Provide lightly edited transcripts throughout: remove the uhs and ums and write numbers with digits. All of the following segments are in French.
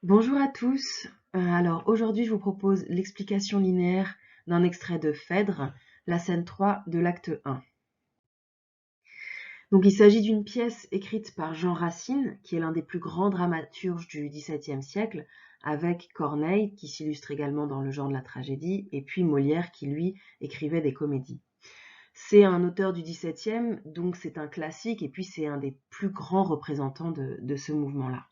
Bonjour à tous. Alors aujourd'hui, je vous propose l'explication linéaire d'un extrait de Phèdre, la scène 3 de l'acte 1. Donc il s'agit d'une pièce écrite par Jean Racine, qui est l'un des plus grands dramaturges du XVIIe siècle, avec Corneille, qui s'illustre également dans le genre de la tragédie, et puis Molière, qui lui écrivait des comédies. C'est un auteur du XVIIe, donc c'est un classique, et puis c'est un des plus grands représentants de ce mouvement-là.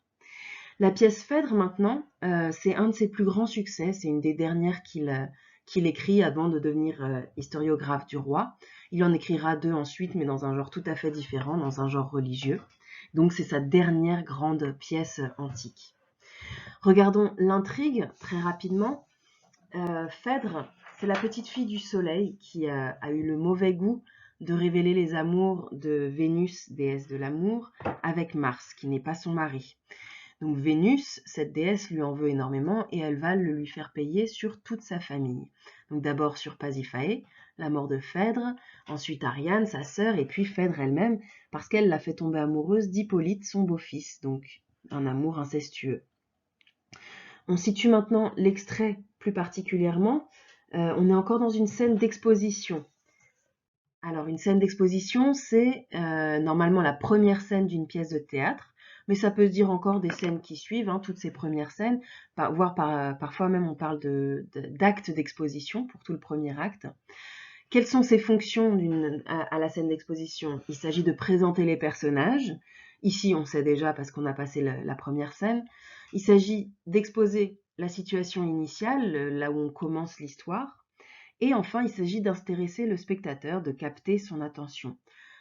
La pièce Phèdre maintenant, c'est un de ses plus grands succès, c'est une des dernières qu'il écrit avant de devenir historiographe du roi. Il en écrira deux ensuite, mais dans un genre tout à fait différent, dans un genre religieux. Donc c'est sa dernière grande pièce antique. Regardons l'intrigue très rapidement. Phèdre, c'est la petite fille du soleil qui a eu le mauvais goût de révéler les amours de Vénus, déesse de l'amour, avec Mars, qui n'est pas son mari. Donc Vénus, cette déesse, lui en veut énormément et elle va le lui faire payer sur toute sa famille. Donc d'abord sur Pasiphae, la mort de Phèdre, ensuite Ariane, sa sœur, et puis Phèdre elle-même, parce qu'elle l'a fait tomber amoureuse d'Hippolyte, son beau-fils, donc un amour incestueux. On situe maintenant l'extrait plus particulièrement. On est encore dans une scène d'exposition. Alors, une scène d'exposition, c'est normalement la première scène d'une pièce de théâtre, mais ça peut se dire encore des scènes qui suivent, hein, toutes ces premières scènes, voire parfois même on parle d'actes d'exposition pour tout le premier acte. Quelles sont ces fonctions à la scène d'exposition? Il s'agit de présenter les personnages. Ici, on sait déjà parce qu'on a passé la première scène. Il s'agit d'exposer la situation initiale, là où on commence l'histoire. Et enfin, il s'agit d'intéresser le spectateur, de capter son attention.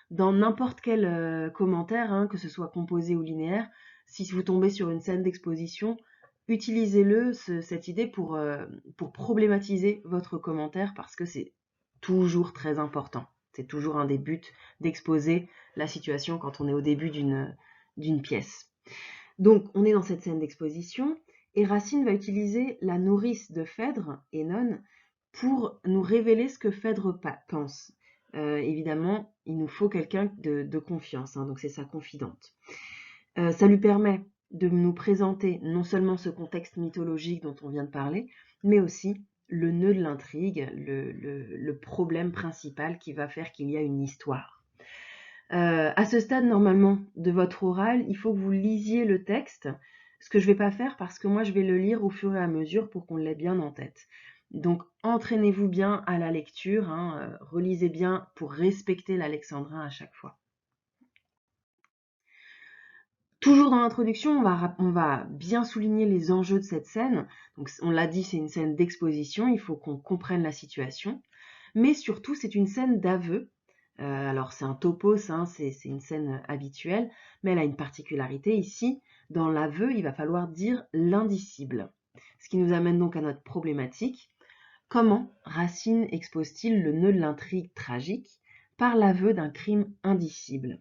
Dans n'importe quel commentaire, hein, que ce soit composé ou linéaire, si vous tombez sur une scène d'exposition, utilisez-le, cette idée, pour problématiser votre commentaire parce que c'est toujours très important. C'est toujours un des buts d'exposer la situation quand on est au début d'une pièce. Donc, on est dans cette scène d'exposition et Racine va utiliser la nourrice de Phèdre, Énone, pour nous révéler ce que Phèdre pense. Évidemment, il nous faut quelqu'un de confiance, hein, donc c'est sa confidente. Ça lui permet de nous présenter non seulement ce contexte mythologique dont on vient de parler, mais aussi le nœud de l'intrigue, le problème principal qui va faire qu'il y a une histoire. À ce stade, normalement, de votre oral, il faut que vous lisiez le texte, ce que je ne vais pas faire parce que moi, je vais le lire au fur et à mesure pour qu'on l'ait bien en tête. Donc, entraînez-vous bien à la lecture, hein, relisez bien pour respecter l'alexandrin à chaque fois. Toujours dans l'introduction, on va bien souligner les enjeux de cette scène. Donc, on l'a dit, c'est une scène d'exposition, il faut qu'on comprenne la situation. Mais surtout, c'est une scène d'aveu. Alors, c'est un topos, hein, c'est une scène habituelle, mais elle a une particularité ici. Dans l'aveu, il va falloir dire l'indicible. Ce qui nous amène donc à notre problématique. Comment Racine expose-t-il le nœud de l'intrigue tragique par l'aveu d'un crime indicible?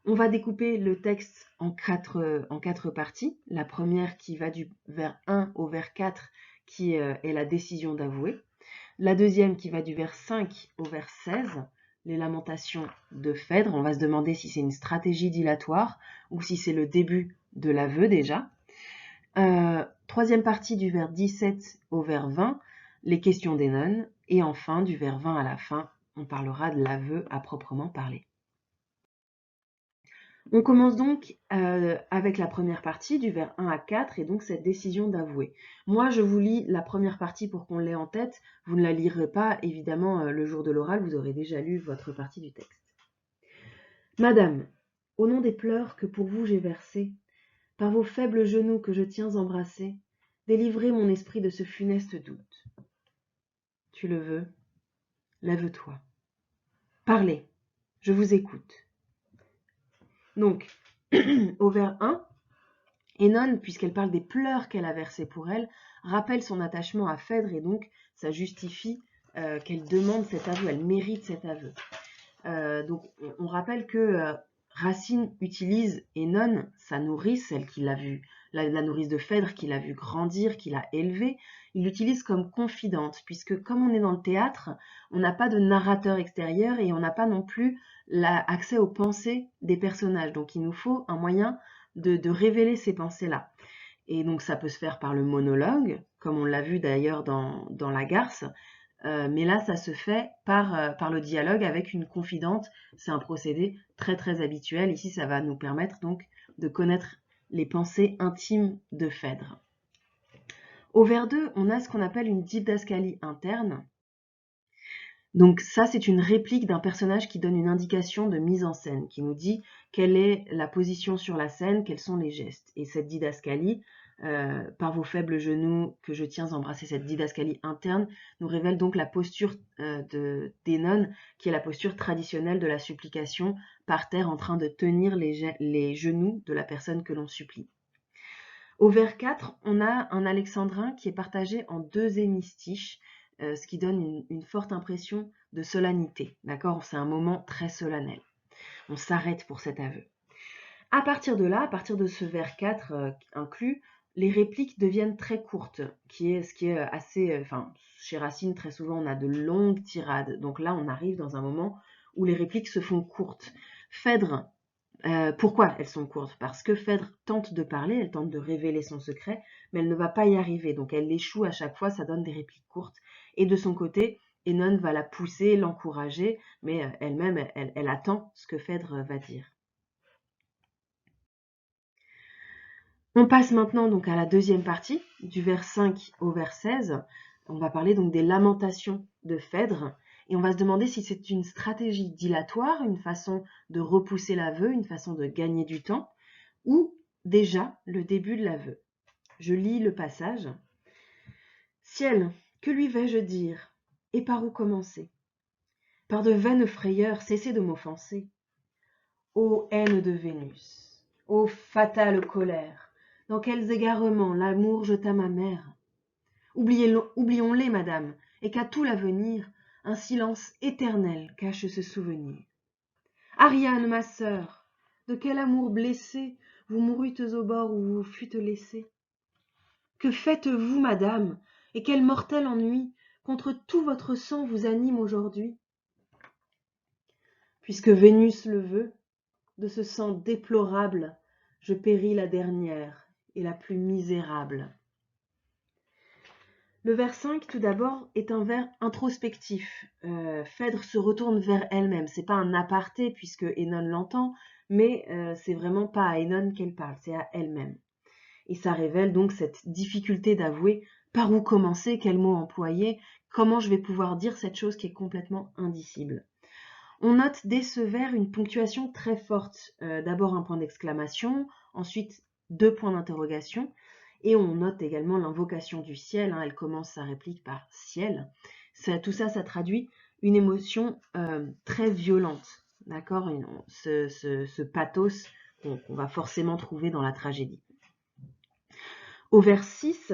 On va découper le texte en quatre parties. La première qui va du vers 1 au vers 4, qui est la décision d'avouer. La deuxième qui va du vers 5 au vers 16, les lamentations de Phèdre. On va se demander si c'est une stratégie dilatoire ou si c'est le début de l'aveu déjà. Troisième partie du vers 17 au vers 20, les questions des nonnes. Et enfin, du vers 20 à la fin, on parlera de l'aveu à proprement parler. On commence donc avec la première partie du vers 1 à 4 et donc cette décision d'avouer. Moi, je vous lis la première partie pour qu'on l'ait en tête. Vous ne la lirez pas, évidemment, le jour de l'oral, vous aurez déjà lu votre partie du texte. Madame, au nom des pleurs que pour vous j'ai versés, par vos faibles genoux que je tiens embrassés, délivrez mon esprit de ce funeste doute. Tu le veux, lève-toi. Parlez, je vous écoute. Donc, au vers 1, Énone, puisqu'elle parle des pleurs qu'elle a versés pour elle, rappelle son attachement à Phèdre et donc ça justifie qu'elle demande cet aveu, elle mérite cet aveu. Donc on rappelle que Racine utilise Énone, sa nourrice, celle qui l'a vu, la nourrice de Phèdre, qui l'a vu grandir, qui l'a élevée, il l'utilise comme confidente, puisque comme on est dans le théâtre, on n'a pas de narrateur extérieur et on n'a pas non plus accès aux pensées des personnages. Donc il nous faut un moyen de révéler ces pensées-là. Et donc ça peut se faire par le monologue, comme on l'a vu d'ailleurs dans La Garce, mais là ça se fait par le dialogue avec une confidente. C'est un procédé très très habituel. Ici ça va nous permettre donc de connaître les pensées intimes de Phèdre. Au vers 2, on a ce qu'on appelle une didascalie interne. Donc ça, c'est une réplique d'un personnage qui donne une indication de mise en scène, qui nous dit quelle est la position sur la scène, quels sont les gestes. Et cette didascalie, par vos faibles genoux que je tiens à embrasser, cette didascalie interne, nous révèle donc la posture d'Énone, qui est la posture traditionnelle de la supplication, par terre en train de tenir les genoux de la personne que l'on supplie. Au vers 4, on a un alexandrin qui est partagé en 2 hémistiches, ce qui donne une forte impression de solennité. D'accord? C'est un moment très solennel. On s'arrête pour cet aveu. À partir de là, à partir de ce vers 4 inclus, les répliques deviennent très courtes, ce qui est assez... chez Racine, très souvent, on a de longues tirades. Donc là, on arrive dans un moment où les répliques se font courtes. Phèdre, pourquoi elles sont courtes? Parce que Phèdre tente de parler, elle tente de révéler son secret, mais elle ne va pas y arriver. Donc elle échoue à chaque fois, ça donne des répliques courtes. Et de son côté, Énone va la pousser, l'encourager, mais elle-même, elle attend ce que Phèdre va dire. On passe maintenant donc à la deuxième partie, du vers 5 au vers 16. On va parler donc des lamentations de Phèdre. Et on va se demander si c'est une stratégie dilatoire, une façon de repousser l'aveu, une façon de gagner du temps, ou déjà le début de l'aveu. Je lis le passage. Ciel, que lui vais-je dire? Et par où commencer? Par de vaines frayeurs, cessez de m'offenser. Ô haine de Vénus, ô fatale colère, dans quels égarements l'amour jeta ma mère. Oublions-les, madame, et qu'à tout l'avenir, un silence éternel cache ce souvenir. Ariane, ma sœur, de quel amour blessé vous mourûtes au bord où vous fûtes laissée? Que faites-vous, madame, et quel mortel ennui contre tout votre sang vous anime aujourd'hui? Puisque Vénus le veut, de ce sang déplorable, je péris la dernière et la plus misérable. Le vers 5, tout d'abord, est un vers introspectif. Phèdre se retourne vers elle-même. C'est pas un aparté puisque Énone l'entend, mais c'est vraiment pas à Énone qu'elle parle, c'est à elle-même. Et ça révèle donc cette difficulté d'avouer par où commencer, quel mot employer, comment je vais pouvoir dire cette chose qui est complètement indicible. On note dès ce vers une ponctuation très forte. D'abord un point d'exclamation, ensuite 2 points d'interrogation, et on note également l'invocation du ciel. Elle commence sa réplique par ciel. Tout ça, ça traduit une émotion très violente, d'accord? Ce pathos qu'on va forcément trouver dans la tragédie. Au vers 6,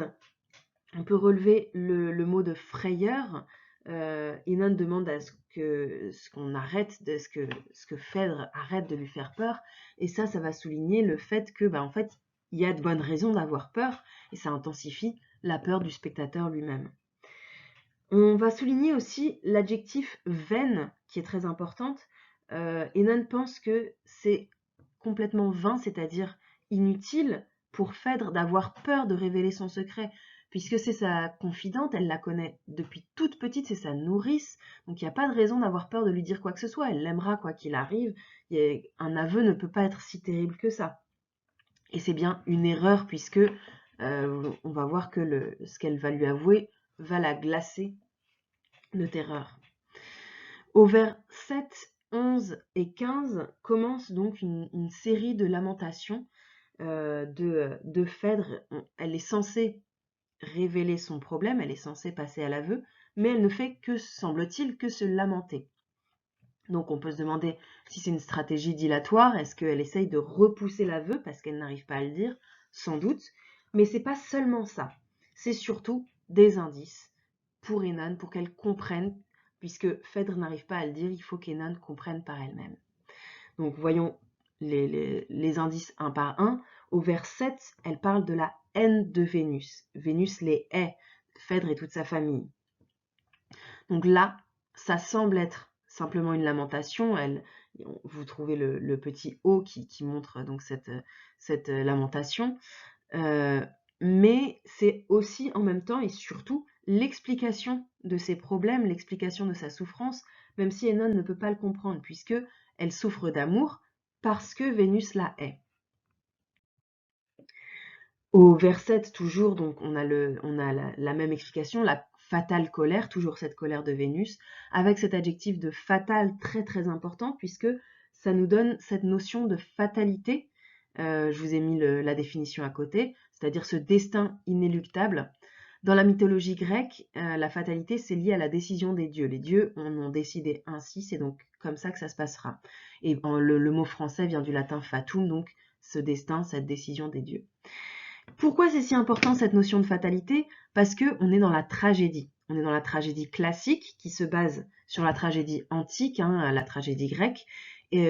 on peut relever le mot de frayeur. Énone demande à ce que Phèdre arrête de lui faire peur, et ça va souligner le fait que, en fait, il y a de bonnes raisons d'avoir peur, et ça intensifie la peur du spectateur lui-même. On va souligner aussi l'adjectif vaine, qui est très importante. Énone pense que c'est complètement vain, c'est-à-dire inutile pour Phèdre d'avoir peur de révéler son secret, puisque c'est sa confidente, elle la connaît depuis toute petite, c'est sa nourrice, donc il n'y a pas de raison d'avoir peur de lui dire quoi que ce soit, elle l'aimera quoi qu'il arrive, un aveu ne peut pas être si terrible que ça. Et c'est bien une erreur, puisque on va voir que ce qu'elle va lui avouer va la glacer de terreur. Au vers 7, 11 et 15 commence donc une série de lamentations de Phèdre. Elle est censée révéler son problème, elle est censée passer à l'aveu, mais elle ne fait que, semble-t-il, que se lamenter. Donc on peut se demander si c'est une stratégie dilatoire, est-ce qu'elle essaye de repousser l'aveu parce qu'elle n'arrive pas à le dire? Sans doute, mais c'est pas seulement ça, c'est surtout des indices pour Énone, pour qu'elle comprenne, puisque Phèdre n'arrive pas à le dire, il faut qu'Énone comprenne par elle-même. Donc voyons les indices un par un. Au vers 7, elle parle de la haine de Vénus. Vénus les hait, Phèdre et toute sa famille. Donc là, ça semble être simplement une lamentation. Vous trouvez le petit O qui montre donc cette lamentation. mais c'est aussi en même temps et surtout l'explication de ses problèmes, l'explication de sa souffrance, même si Enon ne peut pas le comprendre, puisque elle souffre d'amour parce que Vénus la hait. Au vers 7, toujours, donc on a la même explication, la fatale colère, toujours cette colère de Vénus, avec cet adjectif de fatal très très important, puisque ça nous donne cette notion de fatalité. Je vous ai mis la définition à côté, c'est-à-dire ce destin inéluctable. Dans la mythologie grecque, la fatalité, c'est lié à la décision des dieux. Les dieux en ont décidé ainsi, c'est donc comme ça que ça se passera. Et le mot français vient du latin fatum, donc ce destin, cette décision des dieux. Pourquoi c'est si important cette notion de fatalité? Parce qu'on est dans la tragédie. On est dans la tragédie classique qui se base sur la tragédie antique, la tragédie grecque,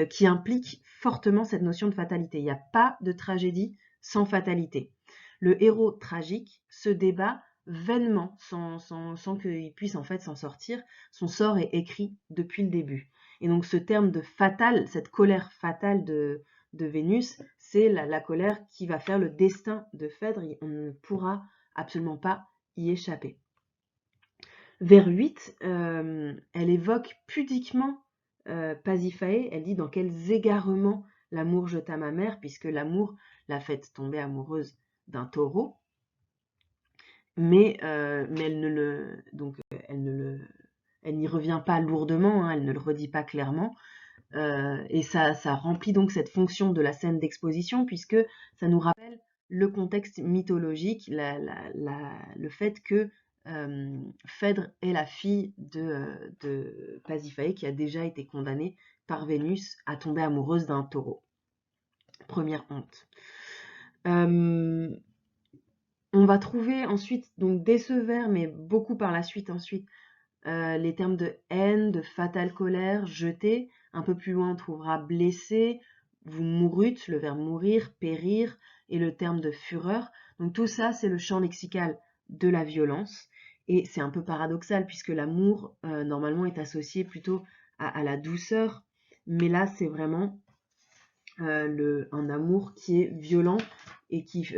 qui implique fortement cette notion de fatalité. Il n'y a pas de tragédie sans fatalité. Le héros tragique se débat vainement sans qu'il puisse en fait s'en sortir. Son sort est écrit depuis le début. Et donc ce terme de fatal, cette colère fatale de Vénus, c'est la colère qui va faire le destin de Phèdre. On ne pourra absolument pas y échapper. Vers 8, elle évoque pudiquement Pasiphae. Elle dit dans quels égarements l'amour jeta ma mère, puisque l'amour l'a fait tomber amoureuse d'un taureau. Mais elle ne le, donc elle n'y revient pas lourdement, elle ne le redit pas clairement. Et ça remplit donc cette fonction de la scène d'exposition, puisque ça nous rappelle le contexte mythologique, le fait que Phèdre est la fille de Pasiphae, qui a déjà été condamnée par Vénus à tomber amoureuse d'un taureau. Première honte. On va trouver ensuite, donc dès ce vers, mais beaucoup par la suite ensuite, les termes de haine, de fatale colère, jeter. Un peu plus loin, on trouvera blessé, vous mourûtes, le verbe mourir, périr, et le terme de fureur. Donc tout ça, c'est le champ lexical de la violence. Et c'est un peu paradoxal, puisque l'amour, normalement, est associé plutôt à la douceur. Mais là, c'est vraiment un amour qui est violent et qui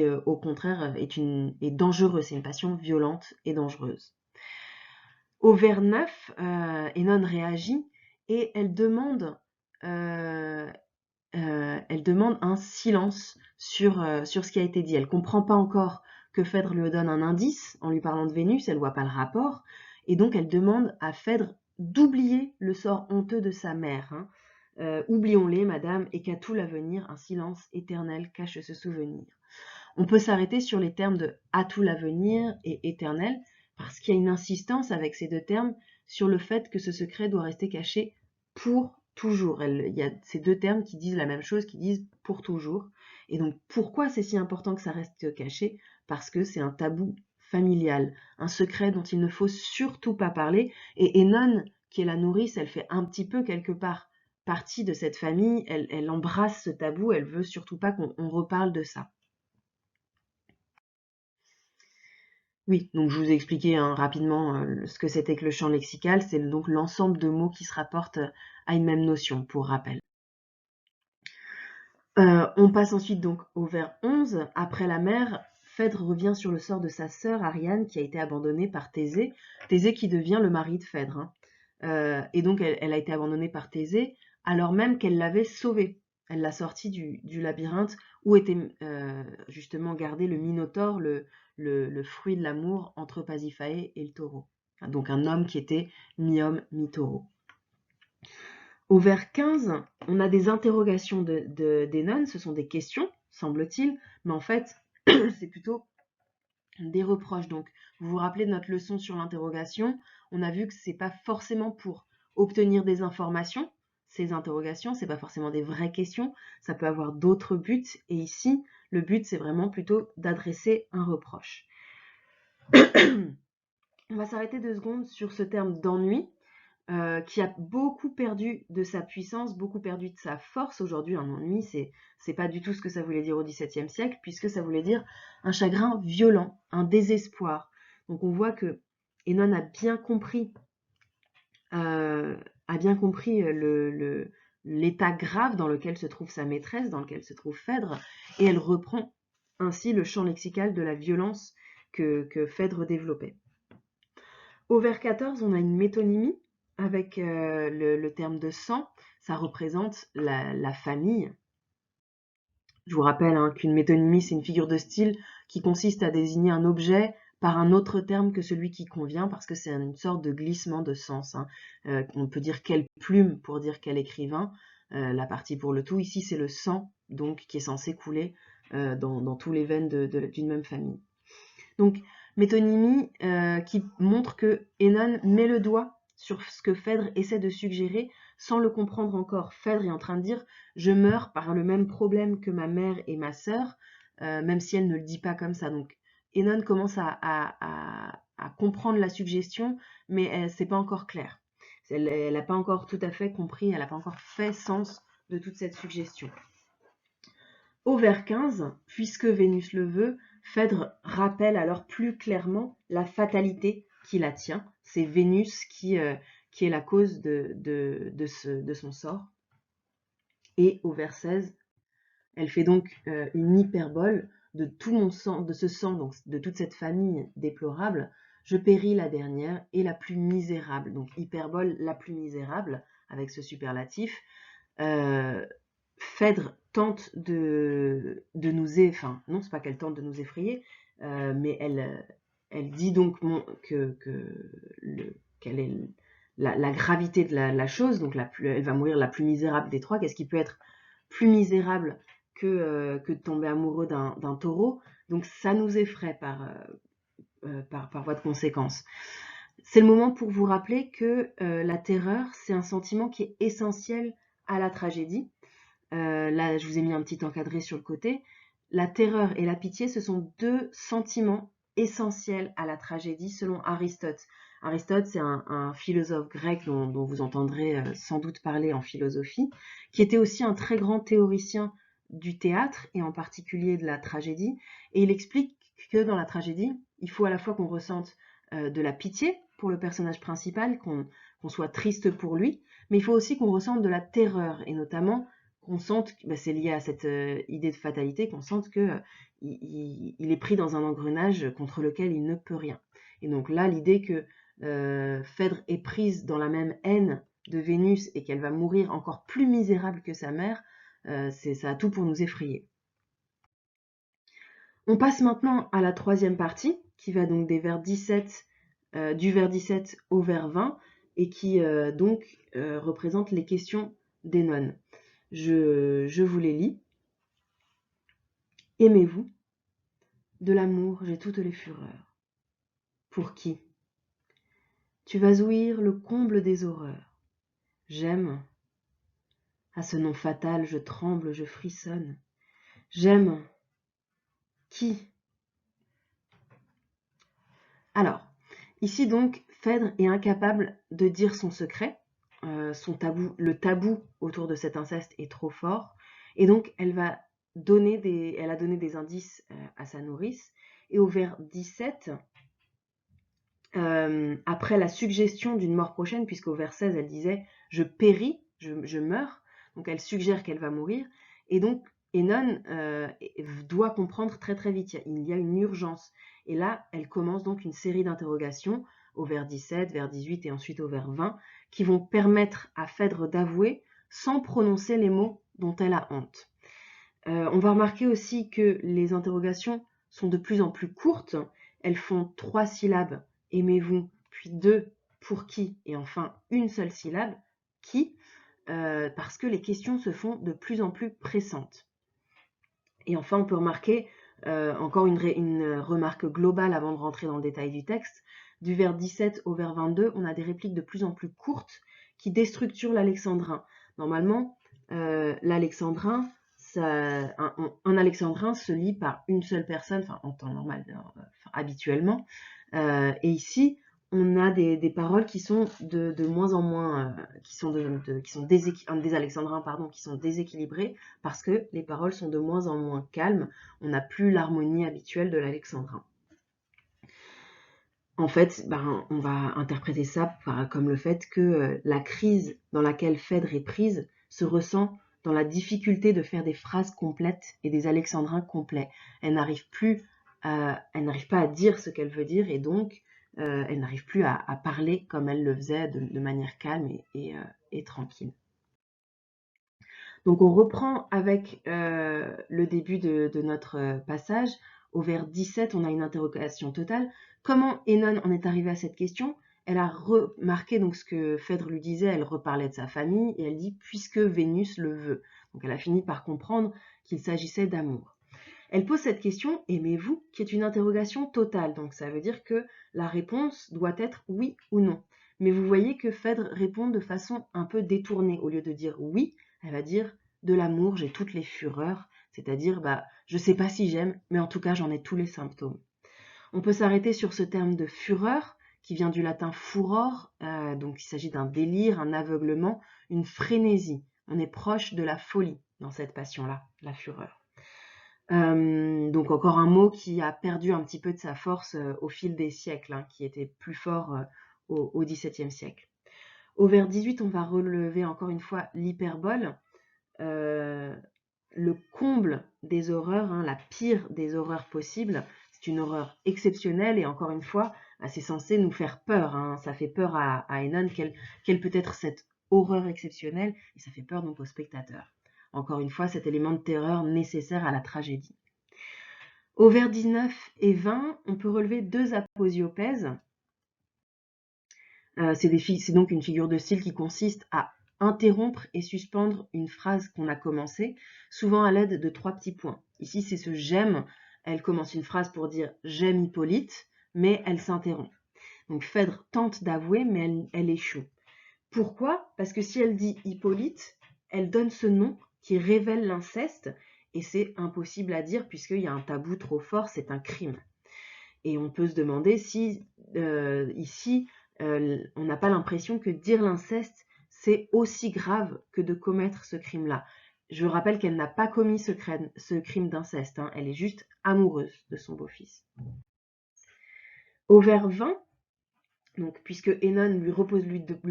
au contraire, est dangereux. C'est une passion violente et dangereuse. Au vers 9, Enon réagit et elle demande un silence sur ce qui a été dit. Elle ne comprend pas encore que Phèdre lui donne un indice en lui parlant de Vénus, elle ne voit pas le rapport, et donc elle demande à Phèdre d'oublier le sort honteux de sa mère. Oublions-les, madame, et qu'à tout l'avenir, un silence éternel cache ce souvenir. On peut s'arrêter sur les termes de à tout l'avenir et éternel, parce qu'il y a une insistance avec ces deux termes sur le fait que ce secret doit rester caché pour toujours. Il y a ces deux termes qui disent la même chose, qui disent pour toujours. Et donc pourquoi c'est si important que ça reste caché? Parce que c'est un tabou familial, un secret dont il ne faut surtout pas parler. Et Enon, qui est la nourrice, elle fait un petit peu quelque part partie de cette famille, elle embrasse ce tabou, elle veut surtout pas qu'on reparle de ça. Oui, donc je vous ai expliqué rapidement ce que c'était que le champ lexical, c'est donc l'ensemble de mots qui se rapportent à une même notion, pour rappel. On passe ensuite donc au vers 11. Après la mère, Phèdre revient sur le sort de sa sœur Ariane qui a été abandonnée par Thésée. Thésée qui devient le mari de Phèdre. Et donc elle a été abandonnée par Thésée alors même qu'elle l'avait sauvée. Elle l'a sortie du labyrinthe où était justement gardé le Minotaure, le fruit de l'amour entre Pasiphae et le taureau. Enfin, donc un homme qui était mi-homme, mi-taureau. Au vers 15, on a des interrogations d'Enon, ce sont des questions, semble-t-il, mais en fait, c'est plutôt des reproches. Donc, vous vous rappelez de notre leçon sur l'interrogation, on a vu que c'est pas forcément pour obtenir des informations, ces interrogations, c'est pas forcément des vraies questions, ça peut avoir d'autres buts, et ici, le but, c'est vraiment plutôt d'adresser un reproche. On va s'arrêter 2 secondes sur ce terme d'ennui, qui a beaucoup perdu de sa puissance, beaucoup perdu de sa force. Aujourd'hui, un ennui, c'est pas du tout ce que ça voulait dire au XVIIe siècle, puisque ça voulait dire un chagrin violent, un désespoir. Donc on voit que Enon a bien compris l'état grave dans lequel se trouve sa maîtresse, dans lequel se trouve Phèdre, et elle reprend ainsi le champ lexical de la violence que Phèdre développait. Au vers 14, on a une métonymie avec le terme de sang. Ça représente la famille. Je vous rappelle qu'une métonymie, c'est une figure de style qui consiste à désigner un objet par un autre terme que celui qui convient, parce que c'est une sorte de glissement de sens. On peut dire quelle plume pour dire quel écrivain. La partie pour le tout, ici, c'est le sang, donc, qui est censé couler dans tous les veines d'une même famille. Donc, métonymie qui montre que Œnone met le doigt sur ce que Phèdre essaie de suggérer sans le comprendre encore. Phèdre est en train de dire « je meurs par le même problème que ma mère et ma sœur », même si elle ne le dit pas comme ça. Donc, Œnone commence à comprendre la suggestion, mais c'est pas encore clair. Elle n'a pas encore tout à fait compris, elle n'a pas encore fait sens de toute cette suggestion. Au vers 15, puisque Vénus le veut, Phèdre rappelle alors plus clairement la fatalité qui la tient. C'est Vénus qui est la cause de son sort. Et au vers 16, elle fait donc une hyperbole de tout mon sang, de ce sang, donc de toute cette famille déplorable. Je péris la dernière et la plus misérable. Donc hyperbole, la plus misérable, avec ce superlatif. Phèdre tente de nous effrayer, enfin non, c'est pas qu'elle tente de nous effrayer, mais elle dit donc quelle est la gravité de la chose, donc elle va mourir la plus misérable des trois. Qu'est-ce qui peut être plus misérable que de tomber amoureux d'un taureau? Donc ça nous effraie par voie de conséquence. C'est le moment pour vous rappeler que la terreur, c'est un sentiment qui est essentiel à la tragédie. Là, je vous ai mis un petit encadré sur le côté. La terreur et la pitié, ce sont deux sentiments essentiels à la tragédie selon Aristote. Aristote, c'est un philosophe grec dont vous entendrez sans doute parler en philosophie, qui était aussi un très grand théoricien du théâtre et en particulier de la tragédie. Et il explique que dans la tragédie, il faut à la fois qu'on ressente de la pitié pour le personnage principal, qu'on soit triste pour lui, mais il faut aussi qu'on ressente de la terreur, et notamment qu'on sente, c'est lié à cette idée de fatalité, qu'on sente qu'il est pris dans un engrenage contre lequel il ne peut rien. Et donc là, l'idée que Phèdre est prise dans la même haine de Vénus et qu'elle va mourir encore plus misérable que sa mère, ça a tout pour nous effrayer. On passe maintenant à la troisième partie, qui va donc du vers 17 au vers 20, et qui donc représente les questions d'Œnone. Je vous les lis. Aimez-vous? De l'amour, j'ai toutes les fureurs. Pour qui? Tu vas ouïr le comble des horreurs. J'aime. À ce nom fatal, je tremble, je frissonne. J'aime. Qui? Alors, ici donc, Phèdre est incapable de dire son secret. Le tabou autour de cet inceste est trop fort. Et donc, elle a donné des indices à sa nourrice. Et au vers 17, après la suggestion d'une mort prochaine, puisqu'au vers 16, elle disait « je péris, je meurs », donc elle suggère qu'elle va mourir, et donc Œnone doit comprendre très très vite, il y a une urgence, et là, elle commence donc une série d'interrogations au vers 17, vers 18 et ensuite au vers 20, qui vont permettre à Phèdre d'avouer sans prononcer les mots dont elle a honte. On va remarquer aussi que les interrogations sont de plus en plus courtes, elles font 3 syllabes, aimez-vous, puis 2, pour qui, et enfin une seule syllabe, qui, parce que les questions se font de plus en plus pressantes. Et enfin, on peut remarquer encore une remarque globale avant de rentrer dans le détail du texte. Du vers 17 au vers 22, on a des répliques de plus en plus courtes qui déstructurent l'alexandrin. Normalement, l'alexandrin, un alexandrin se lit par une seule personne, enfin en temps normal, habituellement. Et ici, on a des paroles qui sont de moins en moins, des alexandrins, pardon, qui sont déséquilibrées parce que les paroles sont de moins en moins calmes. On n'a plus l'harmonie habituelle de l'alexandrin. En fait, on va interpréter ça comme le fait que la crise dans laquelle Phèdre est prise se ressent dans la difficulté de faire des phrases complètes et des alexandrins complets. Elle n'arrive pas à dire ce qu'elle veut dire et donc elle n'arrive plus à parler comme elle le faisait de manière calme et tranquille. Donc on reprend avec le début de notre passage. Au vers 17, on a une interrogation totale. Comment Hénon en est arrivée à cette question? Elle a remarqué donc ce que Phèdre lui disait, elle reparlait de sa famille et elle dit « puisque Vénus le veut ». Donc elle a fini par comprendre qu'il s'agissait d'amour. Elle pose cette question « aimez-vous ?» qui est une interrogation totale. Donc ça veut dire que la réponse doit être oui ou non. Mais vous voyez que Phèdre répond de façon un peu détournée. Au lieu de dire oui, elle va dire de l'amour, j'ai toutes les fureurs, c'est-à-dire je sais pas si j'aime, mais en tout cas j'en ai tous les symptômes. On peut s'arrêter sur ce terme de fureur qui vient du latin furor, donc il s'agit d'un délire, un aveuglement, une frénésie. On est proche de la folie dans cette passion-là, la fureur. Donc encore un mot qui a perdu un petit peu de sa force au fil des siècles, qui était plus fort au XVIIe siècle. Au vers 18, on va relever encore une fois l'hyperbole. Le comble des horreurs, la pire des horreurs possibles. C'est une horreur exceptionnelle et encore une fois, c'est censé nous faire peur. Ça fait peur à Hénon. Quelle peut être cette horreur exceptionnelle? Et ça fait peur donc aux spectateurs. Encore une fois, cet élément de terreur nécessaire à la tragédie. Au vers 19 et 20, on peut relever deux aposiopèses. C'est donc une figure de style qui consiste à interrompre et suspendre une phrase qu'on a commencée, souvent à l'aide de 3 petits points. Ici, c'est ce « j'aime ». Elle commence une phrase pour dire « j'aime Hippolyte », mais elle s'interrompt. Donc Phèdre tente d'avouer, mais elle échoue. Pourquoi? Parce que si elle dit Hippolyte, elle donne ce nom qui révèle l'inceste, et c'est impossible à dire puisqu'il y a un tabou trop fort, c'est un crime. Et on peut se demander si, ici, on n'a pas l'impression que dire l'inceste, c'est aussi grave que de commettre ce crime-là. Je rappelle qu'elle n'a pas commis ce crime d'inceste, elle est juste amoureuse de son beau-fils. Au vers 20, donc, puisque Hénon lui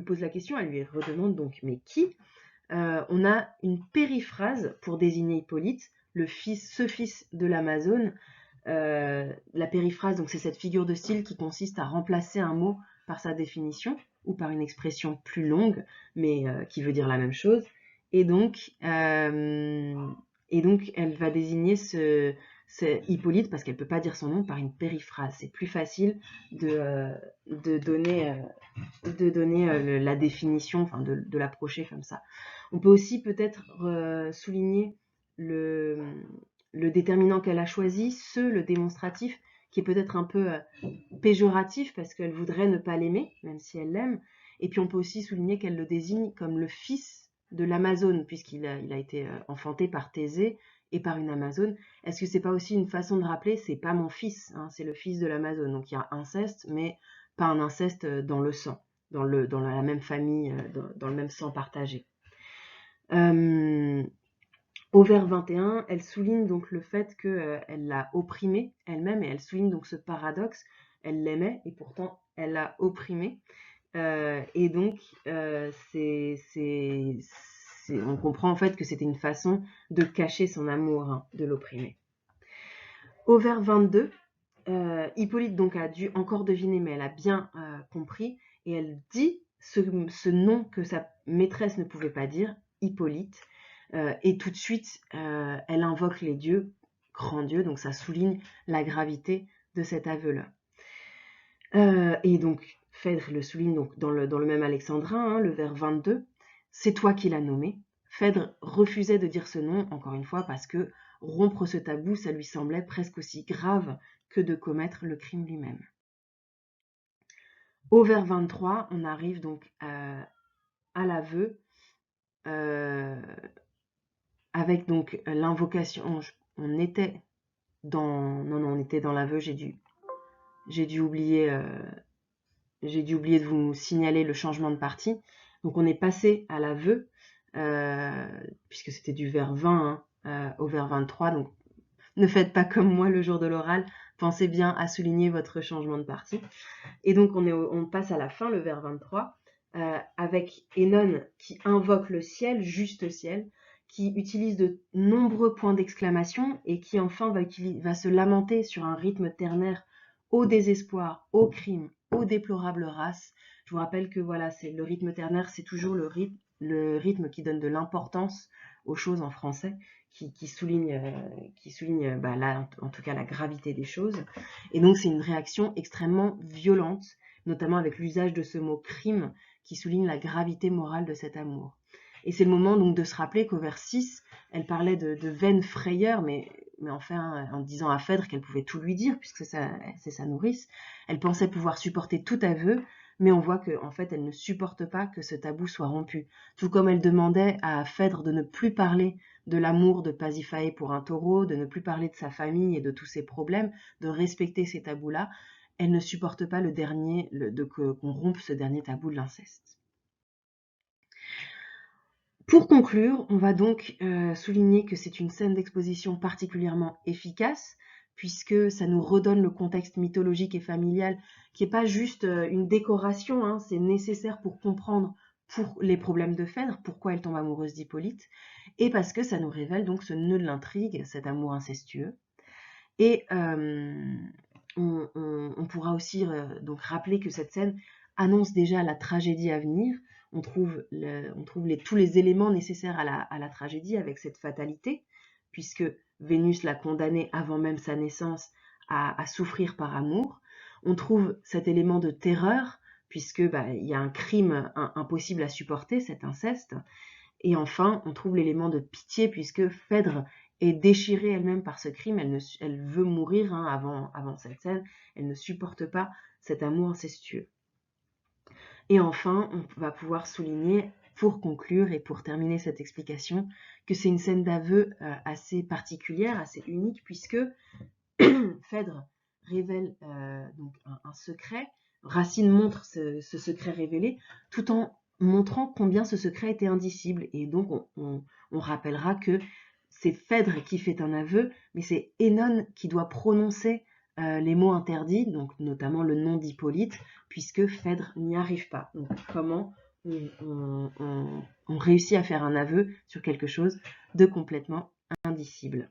pose la question, elle lui redemande donc « mais qui ?» On a une périphrase pour désigner Hippolyte, ce fils de l'Amazone. La périphrase, donc c'est cette figure de style qui consiste à remplacer un mot par sa définition ou par une expression plus longue, mais qui veut dire la même chose. Et donc elle va désigner ce Hippolyte parce qu'elle ne peut pas dire son nom par une périphrase. C'est plus facile de donner la définition, enfin de l'approcher comme ça. On peut aussi peut-être souligner le déterminant qu'elle a choisi, le démonstratif, qui est peut-être un peu péjoratif parce qu'elle voudrait ne pas l'aimer, même si elle l'aime. Et puis on peut aussi souligner qu'elle le désigne comme le fils de l'Amazone, puisqu'il a été enfanté par Thésée et par une Amazone. Est-ce que c'est pas aussi une façon de rappeler, c'est pas mon fils, c'est le fils de l'Amazone. Donc il y a inceste, mais pas un inceste dans le sang, dans la même famille, dans le même sang partagé. Au vers 21, elle souligne donc le fait qu'elle l'a opprimé elle-même et elle souligne donc ce paradoxe. Elle l'aimait et pourtant elle l'a opprimé. Et donc, on comprend en fait que c'était une façon de cacher son amour de l'opprimé. Au vers 22, Hippolyte donc a dû encore deviner, mais elle a bien compris, et elle dit ce nom que sa maîtresse ne pouvait pas dire, Hippolyte, et tout de suite, elle invoque les dieux, grands dieux, donc ça souligne la gravité de cet aveu-là. Et donc, Phèdre le souligne donc dans le même alexandrin, le vers 22, c'est toi qui l'as nommé. Phèdre refusait de dire ce nom, encore une fois, parce que rompre ce tabou, ça lui semblait presque aussi grave que de commettre le crime lui-même. Au vers 23, on arrive donc à l'aveu, avec donc l'invocation. On était dans l'aveu, j'ai dû oublier de vous signaler le changement de partie. Donc on est passé à l'aveu, puisque c'était du vers 20 au vers 23. Donc ne faites pas comme moi le jour de l'oral, pensez bien à souligner votre changement de partie. Et donc on passe à la fin, le vers 23, avec Hénon qui invoque le ciel, juste ciel, qui utilise de nombreux points d'exclamation et qui enfin va se lamenter sur un rythme ternaire au désespoir, au crime, aux déplorables races. Je vous rappelle que voilà, le rythme ternaire, c'est toujours le rythme qui donne de l'importance aux choses en français, qui souligne en tout cas la gravité des choses. Et donc c'est une réaction extrêmement violente, notamment avec l'usage de ce mot crime qui souligne la gravité morale de cet amour. Et c'est le moment donc de se rappeler qu'au vers 6, elle parlait de vaine frayeur, mais enfin en disant à Phèdre qu'elle pouvait tout lui dire, puisque c'est sa nourrice. Elle pensait pouvoir supporter tout aveu, mais on voit qu'en fait, elle ne supporte pas que ce tabou soit rompu. Tout comme elle demandait à Phèdre de ne plus parler de l'amour de Pasiphae pour un taureau, de ne plus parler de sa famille et de tous ses problèmes, de respecter ces tabous-là, elle ne supporte pas qu'on rompe ce dernier tabou de l'inceste. Pour conclure, on va donc souligner que c'est une scène d'exposition particulièrement efficace, puisque ça nous redonne le contexte mythologique et familial, qui n'est pas juste une décoration, hein, c'est nécessaire pour comprendre pour les problèmes de Phèdre, pourquoi elle tombe amoureuse d'Hippolyte, et parce que ça nous révèle donc ce nœud de l'intrigue, cet amour incestueux. Et on pourra aussi donc rappeler que cette scène annonce déjà la tragédie à venir. On trouve tous les éléments nécessaires à la tragédie avec cette fatalité, puisque Vénus l'a condamnée avant même sa naissance à souffrir par amour. On trouve cet élément de terreur, puisque il y a un crime impossible à supporter, cet inceste. Et enfin, on trouve l'élément de pitié, puisque Phèdre est déchirée elle-même par ce crime, elle veut mourir avant cette scène, elle ne supporte pas cet amour incestueux. Et enfin, on va pouvoir souligner, pour conclure et pour terminer cette explication, que c'est une scène d'aveu assez particulière, assez unique, puisque Phèdre révèle donc un secret, Racine montre ce secret révélé, tout en montrant combien ce secret était indicible. Et donc on rappellera que c'est Phèdre qui fait un aveu, mais c'est Œnone qui doit prononcer les mots interdits, donc notamment le nom d'Hippolyte, puisque Phèdre n'y arrive pas. Donc comment on réussit à faire un aveu sur quelque chose de complètement indicible.